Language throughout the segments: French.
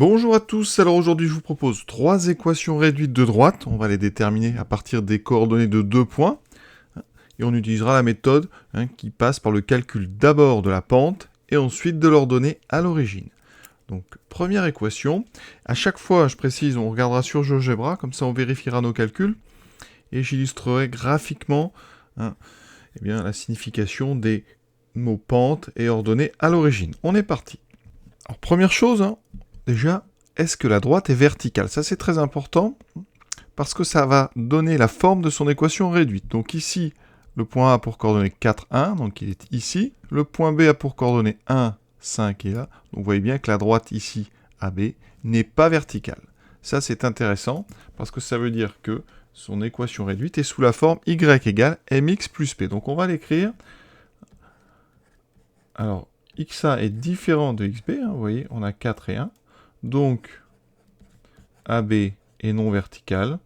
Bonjour à tous, alors aujourd'hui je vous propose trois équations réduites de droite, on va les déterminer à partir des coordonnées de 2 points, et on utilisera la méthode qui passe par le calcul d'abord de la pente, et ensuite de l'ordonnée à l'origine. Donc première équation, à chaque fois je précise on regardera sur GeoGebra, comme ça on vérifiera nos calculs, et j'illustrerai graphiquement la signification des mots pente et ordonnée à l'origine. On est parti. Alors première chose, déjà, est-ce que la droite est verticale? Ça, c'est très important parce que ça va donner la forme de son équation réduite. Donc ici, le point A a pour coordonnées 4, 1, donc il est ici. Le point B a pour coordonnées 1, 5 et là. Donc vous voyez bien que la droite ici, AB, n'est pas verticale. Ça, c'est intéressant parce que ça veut dire que son équation réduite est sous la forme y égale mx plus p. Donc on va l'écrire. Alors, xa est différent de xb, vous voyez, on a 4 et 1. Donc, AB est non verticale.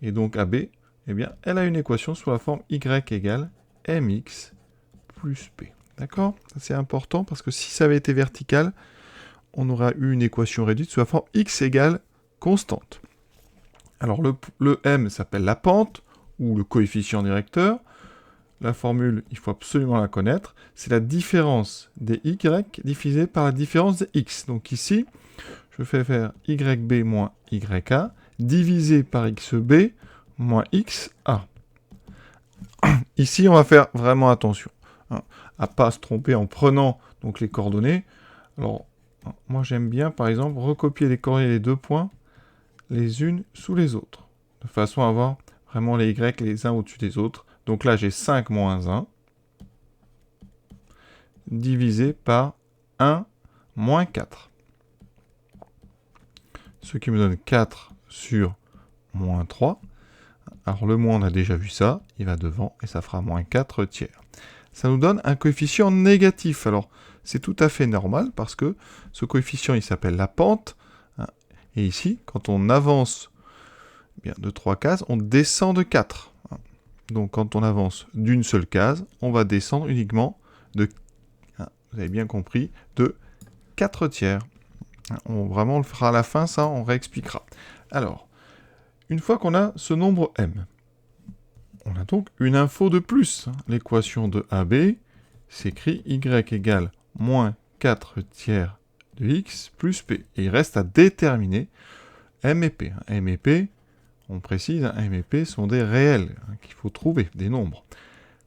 Et donc, AB, eh bien, elle a une équation sous la forme y égale mx plus p. D'accord? C'est important parce que si ça avait été vertical, on aura eu une équation réduite sous la forme x égale constante. Alors, le m s'appelle la pente, ou le coefficient directeur. La formule, il faut absolument la connaître. C'est la différence des y divisée par la différence des x. Donc ici, je fais faire yb moins ya divisé par xb moins xa. Ici, on va faire vraiment attention à ne pas se tromper en prenant donc, les coordonnées. Alors, moi j'aime bien, par exemple, recopier les coordonnées des deux points les unes sous les autres, de façon à avoir vraiment les y les uns au-dessus des autres. Donc là, j'ai 5 moins 1 divisé par 1 moins 4. Ce qui me donne 4 sur moins 3. Alors le moins, on a déjà vu ça, il va devant et ça fera moins 4 tiers. Ça nous donne un coefficient négatif. Alors c'est tout à fait normal parce que ce coefficient, il s'appelle la pente. Et ici, quand on avance de 3 cases, on descend de 4. Donc quand on avance d'une seule case, on va descendre uniquement de, vous avez bien compris, de 4 tiers. Vraiment, on le fera à la fin, ça, on réexpliquera. Alors, une fois qu'on a ce nombre m, on a donc une info de plus. L'équation de AB s'écrit y égale moins 4 tiers de x plus p. Et il reste à déterminer m et p. M et p, on précise, m et p sont des réels qu'il faut trouver, des nombres.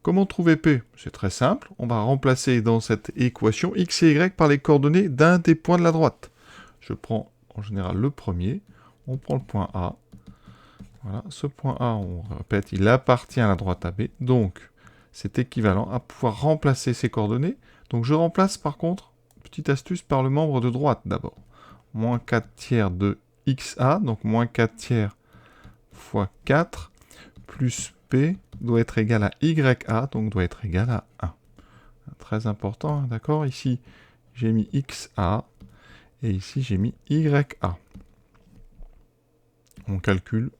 Comment trouver p? C'est très simple. On va remplacer dans cette équation x et y par les coordonnées d'un des points de la droite. Je prends en général le premier. On prend le point A. Voilà, ce point A, on répète, il appartient à la droite AB. Donc, c'est équivalent à pouvoir remplacer ces coordonnées. Donc, je remplace par contre, petite astuce, par le membre de droite d'abord. Moins 4 tiers de xa, donc moins 4 tiers fois 4, plus P doit être égal à YA, donc doit être égal à 1. Très important, d'accord? Ici, j'ai mis XA, et ici, j'ai mis YA. On calcule,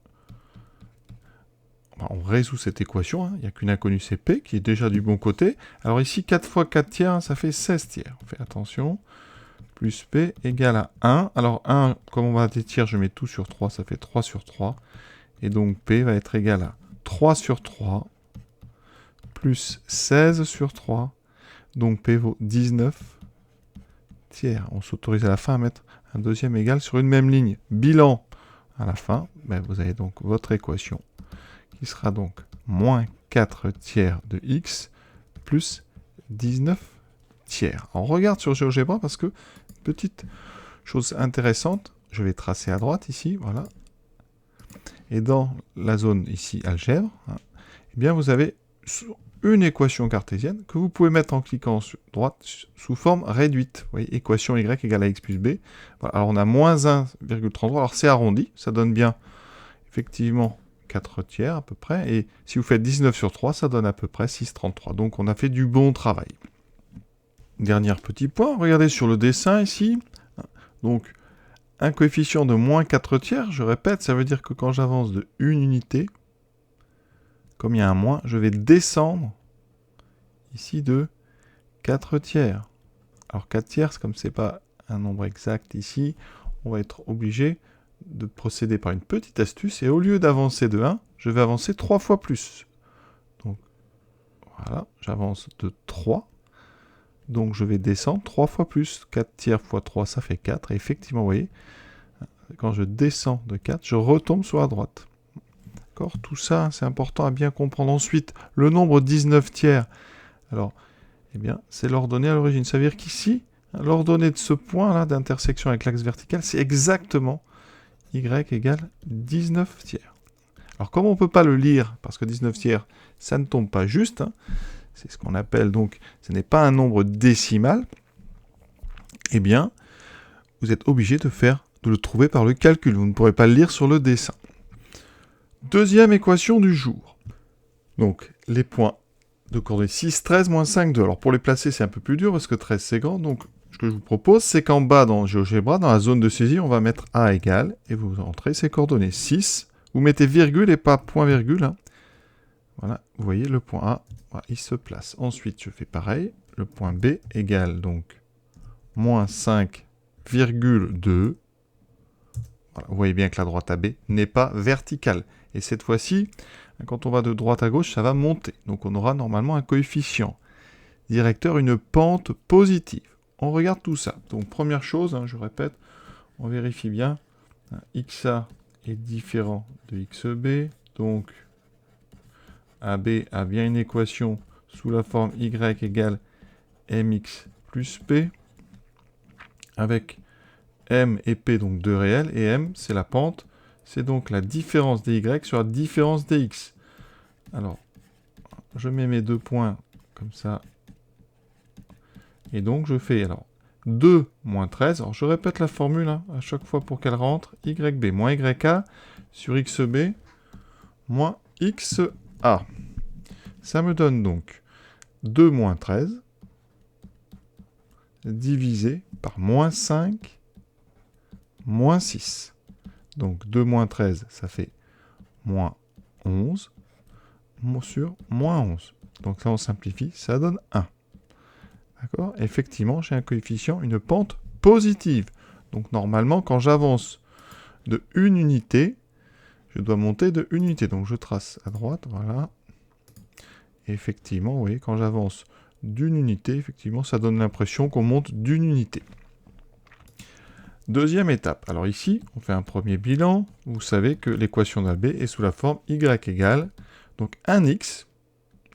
on résout cette équation, il n'y a qu'une inconnue, c'est P, qui est déjà du bon côté. Alors ici, 4 fois 4 tiers, ça fait 16 tiers. On fait attention. Plus P égale à 1. Alors 1, comme on va des tiers, je mets tout sur 3, ça fait 3 sur 3. Et donc P va être égal à 3 sur 3 plus 16 sur 3. Donc P vaut 19 tiers. On s'autorise à la fin à mettre un deuxième égal sur une même ligne. Bilan à la fin, vous avez donc votre équation qui sera donc moins 4 tiers de x plus 19 tiers. On regarde sur GeoGebra parce que, petite chose intéressante, je vais tracer à droite ici, voilà. Et dans la zone ici, algèbre, eh bien vous avez une équation cartésienne que vous pouvez mettre en cliquant sur droite sous forme réduite. Vous voyez, équation y égale à x plus b. Voilà, alors on a moins 1,33. Alors c'est arrondi, ça donne bien effectivement 4 tiers à peu près. Et si vous faites 19 sur 3, ça donne à peu près 6,33. Donc on a fait du bon travail. Dernier petit point, regardez sur le dessin ici. Donc un coefficient de moins 4 tiers, je répète, ça veut dire que quand j'avance de une unité, comme il y a un moins, je vais descendre ici de 4 tiers. Alors 4 tiers, comme ce n'est pas un nombre exact ici, on va être obligé de procéder par une petite astuce, et au lieu d'avancer de 1, je vais avancer 3 fois plus. Donc, voilà, j'avance de 3. Donc, je vais descendre 3 fois plus. 4 tiers fois 3, ça fait 4. Et effectivement, vous voyez, quand je descends de 4, je retombe sur la droite. D'accord ? Tout ça, c'est important à bien comprendre. Ensuite, le nombre 19 tiers. Alors, eh bien, c'est l'ordonnée à l'origine. Ça veut dire qu'ici, l'ordonnée de ce point-là d'intersection avec l'axe vertical, c'est exactement y égale 19 tiers. Alors, comme on ne peut pas le lire, parce que 19 tiers, ça ne tombe pas juste, hein, c'est ce qu'on appelle donc, ce n'est pas un nombre décimal, eh bien, vous êtes obligé de le trouver par le calcul. Vous ne pourrez pas le lire sur le dessin. Deuxième équation du jour. Donc, les points de coordonnées 6, 13, moins 5, 2. Alors, pour les placer, c'est un peu plus dur, parce que 13, c'est grand. Donc, ce que je vous propose, c'est qu'en bas, dans GeoGebra, dans la zone de saisie, on va mettre A égale, et vous entrez ces coordonnées. 6, vous mettez virgule et pas point virgule. Hein. Voilà, vous voyez, le point A, voilà, il se place. Ensuite, je fais pareil. Le point B égale, donc, moins 5,2. Voilà, vous voyez bien que la droite AB n'est pas verticale. Et cette fois-ci, quand on va de droite à gauche, ça va monter. Donc on aura normalement un coefficient directeur, une pente positive. On regarde tout ça. Donc première chose, hein, je répète, on vérifie bien. XA est différent de XB. Donc AB a bien une équation sous la forme Y égale MX plus P. Avec M et P, donc deux réels, et M, c'est la pente, c'est donc la différence des Y sur la différence des X. Alors, je mets mes deux points comme ça, et donc je fais, alors, 2 moins 13, alors je répète la formule, hein, à chaque fois pour qu'elle rentre, YB moins YA sur XB moins XA. Ça me donne donc 2 moins 13, divisé par moins 5, moins 6. Donc 2 moins 13, ça fait moins 11 sur moins 11. Donc là, on simplifie, ça donne 1. D'accord ? Effectivement, j'ai un coefficient, une pente positive. Donc normalement, quand j'avance de une unité, je dois monter de une unité. Donc je trace à droite, voilà. Et effectivement, vous voyez, quand j'avance d'une unité, effectivement, ça donne l'impression qu'on monte d'une unité. Deuxième étape. Alors ici, on fait un premier bilan. Vous savez que l'équation d'AB est sous la forme Y égale, donc 1x.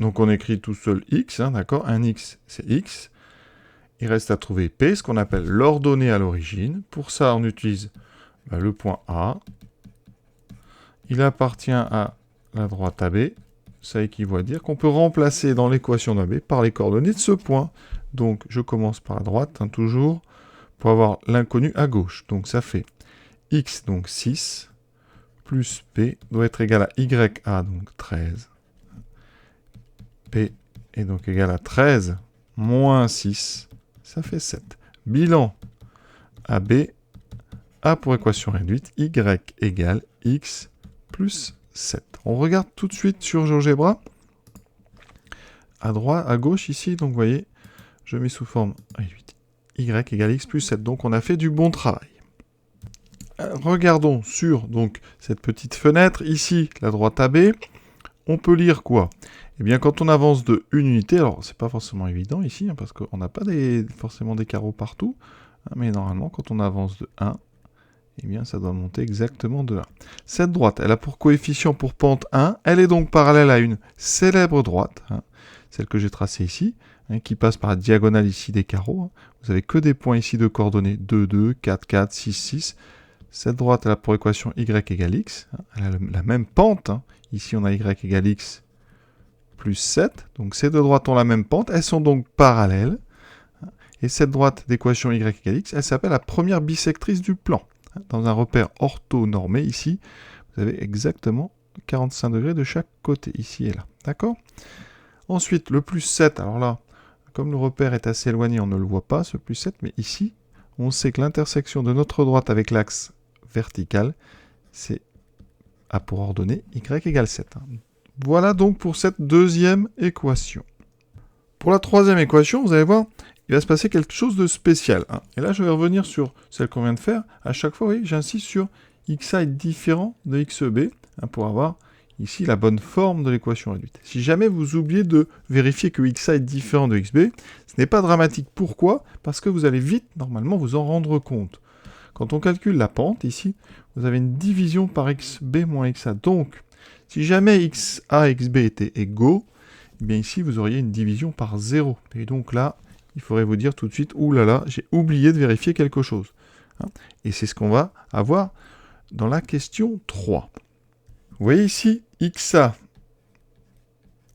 Donc on écrit tout seul x, hein, d'accord ? 1x, c'est x. Il reste à trouver P, ce qu'on appelle l'ordonnée à l'origine. Pour ça, on utilise le point A. Il appartient à la droite AB. Ça équivaut à dire qu'on peut remplacer dans l'équation d'AB par les coordonnées de ce point. Donc je commence par la droite, hein, toujours, pour avoir l'inconnu à gauche. Donc ça fait x, donc 6, plus P, doit être égal à YA, donc 13. P est donc égal à 13 moins 6, ça fait 7. Bilan AB, A pour équation réduite, Y égale X plus 7. On regarde tout de suite sur GeoGebra. À droite, à gauche ici, donc vous voyez, je mets sous forme réduite. Y égale X plus 7. Donc on a fait du bon travail. Regardons sur donc, cette petite fenêtre. Ici, la droite AB. On peut lire quoi ? Eh bien, quand on avance de une unité, alors c'est pas forcément évident ici, hein, parce qu'on n'a pas forcément des carreaux partout, hein, mais normalement, quand on avance de 1, eh bien, ça doit monter exactement de 1. Cette droite, elle a pour coefficient pour pente 1, elle est donc parallèle à une célèbre droite, hein, celle que j'ai tracée ici, hein, qui passe par la diagonale ici des carreaux. Hein. Vous n'avez que des points ici de coordonnées 2, 2, 4, 4, 6, 6. Cette droite, elle a pour équation Y égale X, hein, elle a la même pente, hein. Ici, on a Y égale X plus 7. Donc, ces deux droites ont la même pente. Elles sont donc parallèles. Et cette droite d'équation Y égale X, elle s'appelle la première bisectrice du plan. Dans un repère orthonormé, ici, vous avez exactement 45 degrés de chaque côté, ici et là. D'accord ? Ensuite, le plus 7. Alors là, comme le repère est assez éloigné, on ne le voit pas, ce plus 7. Mais ici, on sait que l'intersection de notre droite avec l'axe vertical, c'est A pour ordonnée Y égale 7. Voilà donc pour cette deuxième équation. Pour la troisième équation, vous allez voir, il va se passer quelque chose de spécial. Hein. Et là, je vais revenir sur celle qu'on vient de faire. À chaque fois, oui, j'insiste sur xa est différent de xb, hein, pour avoir ici la bonne forme de l'équation réduite. Si jamais vous oubliez de vérifier que xa est différent de xb, ce n'est pas dramatique. Pourquoi? Parce que vous allez vite, normalement, vous en rendre compte. Quand on calcule la pente, ici, vous avez une division par xb moins xa. Donc, si jamais xa et xb étaient égaux, eh bien ici, vous auriez une division par 0. Et donc là, il faudrait vous dire tout de suite, ouh là là, j'ai oublié de vérifier quelque chose. Hein. Et c'est ce qu'on va avoir dans la question 3. Vous voyez ici, xa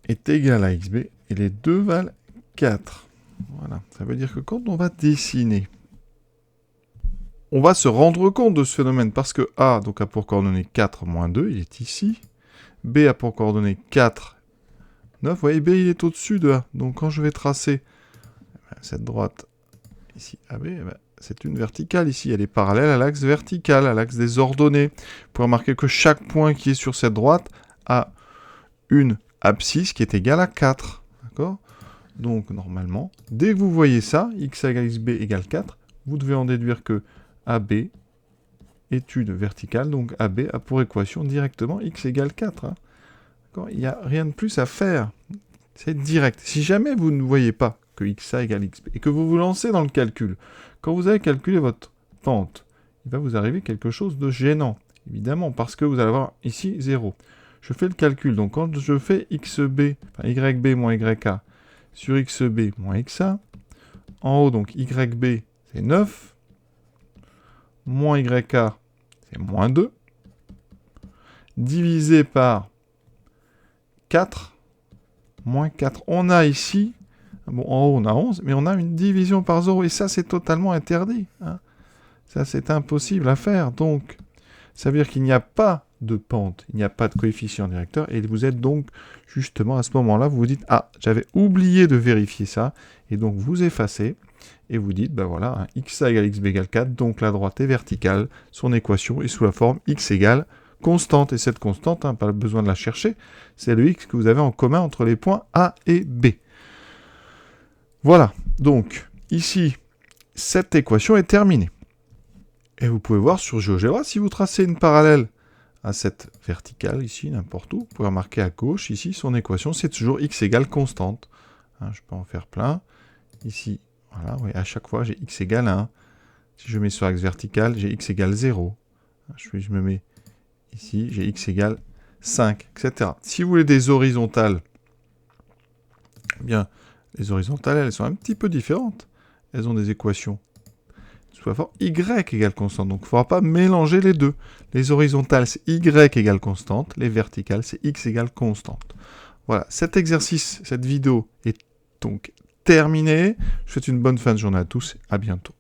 est égal à xb, et les deux valent 4. Voilà, ça veut dire que quand on va dessiner, on va se rendre compte de ce phénomène, parce que a, donc a pour coordonnées 4 moins 2, il est ici. B a pour coordonnées 4, 9. Vous voyez, B, il est au-dessus de A. Donc quand je vais tracer cette droite ici, AB, c'est une verticale ici. Elle est parallèle à l'axe vertical, à l'axe des ordonnées. Vous pouvez remarquer que chaque point qui est sur cette droite a une abscisse qui est égale à 4. D'accord? Donc normalement, dès que vous voyez ça, xa égale xb égale 4, vous devez en déduire que AB est une verticale, donc AB a pour équation directement x égale 4. Hein. Il n'y a rien de plus à faire. C'est direct. Si jamais vous ne voyez pas que xa égale xb et que vous vous lancez dans le calcul, quand vous allez calculer votre pente, il va vous arriver quelque chose de gênant, évidemment, parce que vous allez avoir ici 0. Je fais le calcul, donc quand je fais xb, enfin, yb moins yk sur xb moins xa, en haut, donc yb, c'est 9, moins yk, c'est moins 2, divisé par 4, moins 4. On a ici, bon, en haut, on a 11, mais on a une division par 0, et ça, c'est totalement interdit. Hein. Ça, c'est impossible à faire. Donc, ça veut dire qu'il n'y a pas de pente, il n'y a pas de coefficient directeur, et vous êtes donc, justement, à ce moment-là, vous vous dites, ah, j'avais oublié de vérifier ça, et donc vous effacez, et vous dites, ben voilà, hein, xa égale xb égale 4, donc la droite est verticale, son équation est sous la forme x égale constante, et cette constante, hein, pas besoin de la chercher, c'est le x que vous avez en commun entre les points A et B. Voilà, donc, ici, cette équation est terminée. Et vous pouvez voir sur GeoGebra, si vous tracez une parallèle à cette verticale, ici, n'importe où, vous pouvez remarquer à gauche, ici, son équation, c'est toujours x égale constante. Hein, je peux en faire plein. Ici, voilà, oui, à chaque fois, j'ai x égale 1. Si je mets sur l'axe vertical, j'ai x égale 0. Je me mets ici, j'ai x égale 5, etc. Si vous voulez des horizontales, eh bien, les horizontales, elles sont un petit peu différentes. Elles ont des équations sous la forme y égale constante. Donc, il ne faudra pas mélanger les deux. Les horizontales, c'est y égale constante. Les verticales, c'est x égale constante. Voilà, cet exercice, cette vidéo est donc terminée. Je vous souhaite une bonne fin de journée à tous. À bientôt.